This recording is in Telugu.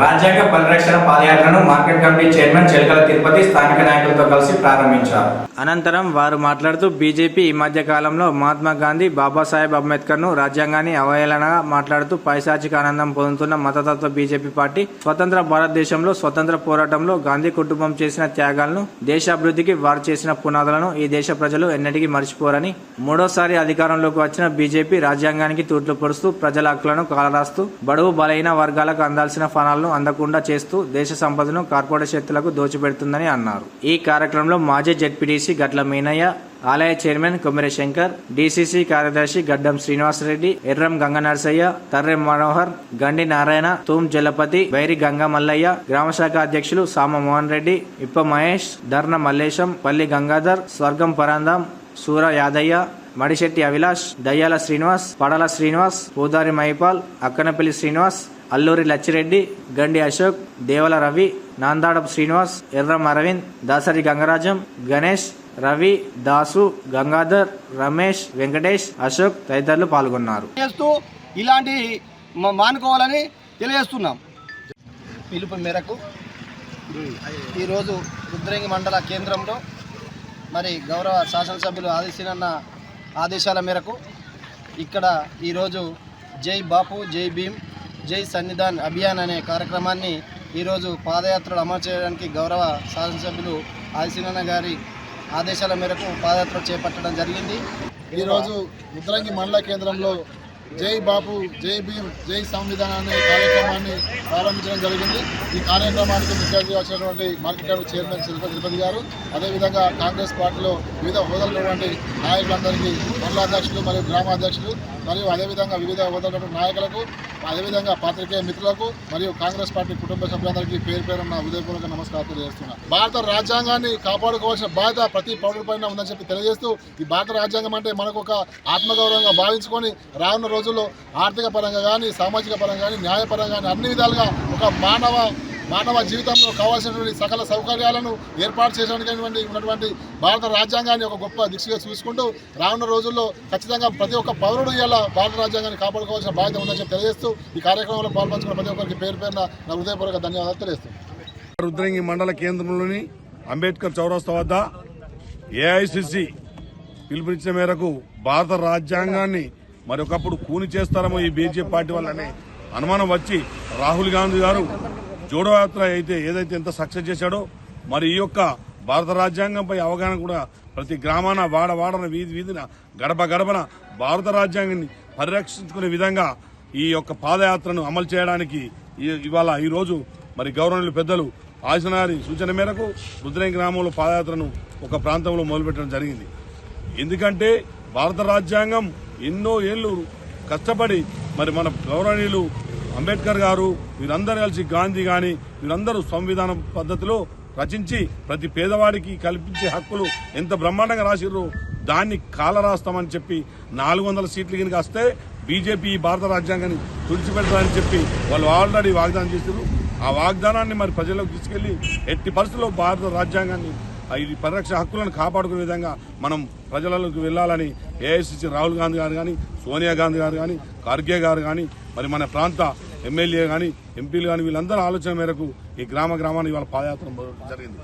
రాజ్యాంగ పరిరక్షణ పాదయాత్రను మార్కెట్ కమిటీ చైర్మన్ చెలకల తిరుపతి స్థానిక నాయకులతో కలిసి ప్రారంభించారు. అనంతరం వారు మాట్లాడుతూ బీజేపీ ఈ మధ్య కాలంలో మహాత్మా గాంధీ, బాబాసాహెబ్ అంబేద్కర్ ను రాజ్యాంగాన్ని అవహేళనగా మాట్లాడుతూ పైశాచిక ఆనందం పొందుతున్న మతతత్వ బీజేపీ పార్టీ స్వతంత్ర భారతదేశంలో స్వతంత్ర పోరాటంలో గాంధీ కుటుంబం చేసిన త్యాగాలను, దేశాభివృద్ధికి వారు చేసిన పునాదులను ఈ దేశ ప్రజలు ఎన్నటికీ మర్చిపోరని, మూడోసారి అధికారంలోకి వచ్చిన బీజేపీ రాజ్యాంగానికి తూట్లు పొడుస్తూ ప్రజల హక్కులను కాలరాస్తూ బడుగు బలైన వర్గాలకు అందాల్సిన ఫలాలను అందకుండా చేస్తూ దేశ సంపదను కార్పొరేట్ శక్తులకు దోచిపెడుతుందని అన్నారు. ఈ కార్యక్రమంలో మాజీ జెడ్పీటీసీ గట్ల మీనయ్య, ఆలయ చైర్మన్ కొమ్మిరి శంకర్, డీసీసీ కార్యదర్శి గడ్డం శ్రీనివాసరెడ్డి, ఎర్రం గంగనరసయ్య, తర్రె మనోహర్, గండి నారాయణ, తూం జలపతి, వైరి గంగా మల్లయ్య, గ్రామశాఖ అధ్యక్షులు సామ మోహన్ రెడ్డి, ఇప్ప మహేష్, ధర్న మల్లేశం, పల్లి గంగాధర్, స్వర్గం పరాందాం, సూర యాదయ్య, మడిశెట్టి అవిలాష్, దయ్యాల శ్రీనివాస్, పడాల శ్రీనివాస్, పూదారి మహిపాల్, అక్కనపల్లి శ్రీనివాస్, అల్లూరి లచ్చిరెడ్డి, గండి అశోక్, దేవల రవి, నాందాడపు శ్రీనివాస్, ఎర్రం అరవింద్, దాసరి గంగరాజం, గణేష్, రవి, దాసు, గంగాధర్, రమేష్, వెంకటేష్, అశోక్ తదితరులు పాల్గొన్నారు. ఇలాంటి మానుకోవాలని తెలియజేస్తున్నాం. పిలుపు మేరకు ఈరోజు రుద్రంగి మండల కేంద్రంలో మరి గౌరవ శాసనసభ్యులు ఆదేశించిన ఆదేశాల మేరకు ఇక్కడ ఈరోజు జై బాపు, జై భీమ్, జై సన్నిధాన్ అభియాన్ అనే కార్యక్రమాన్ని ఈరోజు పాదయాత్రలు అమలు చేయడానికి గౌరవ శాసనసభ్యులు ఆదిశీనన్న గారి ఆదేశాల మేరకు పాదయాత్ర చేపట్టడం జరిగింది. ఈరోజు రుద్రంగి మండల కేంద్రంలో జై బాపు, జై భీమ్, జై సంవిధాన్ అనే కార్యక్రమాన్ని ప్రారంభించడం జరిగింది. ఈ కార్యక్రమానికి ముఖ్య అతిథిగా వచ్చినటువంటి మార్కెట్ కమిటీ చైర్మన్ చెలకల తిరుపతి గారు, అదేవిధంగా కాంగ్రెస్ పార్టీలో వివిధ హోదాలైనటువంటి నాయకులందరికీ, మండలాధ్యక్షులు మరియు గ్రామాధ్యక్షులు మరియు అదేవిధంగా వివిధ హోదాల నాయకులకు, అదేవిధంగా పాత్రికేయ మిత్రులకు మరియు కాంగ్రెస్ పార్టీ కుటుంబ సభ్యులందరికీ పేరు పేరు నా హృదయపూర్వక నమస్కారం తెలియజేస్తున్నాను. భారత రాజ్యాంగాన్ని కాపాడుకోవాల్సిన బాధ్యత ప్రతి పౌరుడిపైన ఉందని చెప్పి తెలియజేస్తూ, ఈ భారత రాజ్యాంగం అంటే మనకు ఒక ఆత్మగౌరవంగా భావించుకొని రానున్న రోజుల్లో ఆర్థిక పరంగా కానీ, సామాజిక పరంగా కానీ, న్యాయపరంగా కానీ అన్ని విధాలుగా ఒక మానవ జీవితంలో కావాల్సినటువంటి సకల సౌకర్యాలను ఏర్పాటు చేయడానికి ఉన్నటువంటి భారత రాజ్యాంగాన్ని ఒక గొప్ప దిశగా చూసుకుంటూ రానున్న రోజుల్లో ఖచ్చితంగా ప్రతి ఒక్క పౌరుడు ఇలా భారత రాజ్యాంగాన్ని కాపాడుకోవాల్సిన బాధ్యత ఉందని చెప్పి తెలియజేస్తూ ఈ కార్యక్రమంలో పాల్పంచుకున్న ప్రతి ఒక్కరికి పేరు పేరున నా హృదయపూర్వక ధన్యవాదాలు తెలియజేస్తాను. రుద్రంగి మండల కేంద్రంలోని అంబేద్కర్ చౌరస్తా వద్ద ఏఐసిసి పిలుపునిచ్చిన మేరకు భారత రాజ్యాంగాన్ని మరొకప్పుడు కూని చేస్తారేమో ఈ బీజేపీ పార్టీ వల్లనే అనుమానం వచ్చి రాహుల్ గాంధీ గారు జోడో యాత్ర ఏదైతే ఎంత సక్సెస్ చేశాడో, మరి ఈ యొక్క భారత రాజ్యాంగంపై అవగాహన కూడా ప్రతి గ్రామాన, వాడవాడన, వీధిన, గడపన భారత రాజ్యాంగాన్ని పరిరక్షించుకునే విధంగా ఈ యొక్క పాదయాత్రను అమలు చేయడానికి ఈరోజు మరి గౌరవనీయులు పెద్దలు ఆశనారి సూచన మేరకు రుద్రంగి గ్రామంలో పాదయాత్రను ఒక ప్రాంతంలో మొదలుపెట్టడం జరిగింది. ఎందుకంటే భారత రాజ్యాంగం ఎన్నో ఏళ్లు కష్టపడి మరి మన గౌరవనీయులు అంబేద్కర్ గారు వీరందరూ కలిసి, గాంధీ గాని వీరందరూ సంవిధానం పద్ధతిలో రచించి ప్రతి పేదవాడికి కల్పించే హక్కులు ఎంత బ్రహ్మాండంగా రాసిర్రో దాన్ని కాలరాస్తామని చెప్పి 400 సీట్లు కింద వస్తే బీజేపీ ఈ భారత రాజ్యాంగాన్ని తుడిచిపెడతారని చెప్పి వాళ్ళు ఆల్రెడీ వాగ్దానం చేశారు. ఆ వాగ్దానాన్ని మరి ప్రజలకు తీసుకెళ్లి ఎట్టి పరిస్థితుల్లో భారత రాజ్యాంగాన్ని ఈ పరిరక్షణ హక్కులను కాపాడుకునే విధంగా మనం ప్రజలకు వెళ్లాలని ఏఐసిసి రాహుల్ గాంధీ గారు కానీ, సోనియా గాంధీ గారు కానీ, ఖర్గే గారు కానీ, మరి మన ప్రాంత ఎమ్మెల్యే కానీ, ఎంపీలు కానీ వీళ్ళందరూ ఆలోచన మేరకు ఈ గ్రామాన్ని ఇవాళ పాదయాత్ర జరిగింది.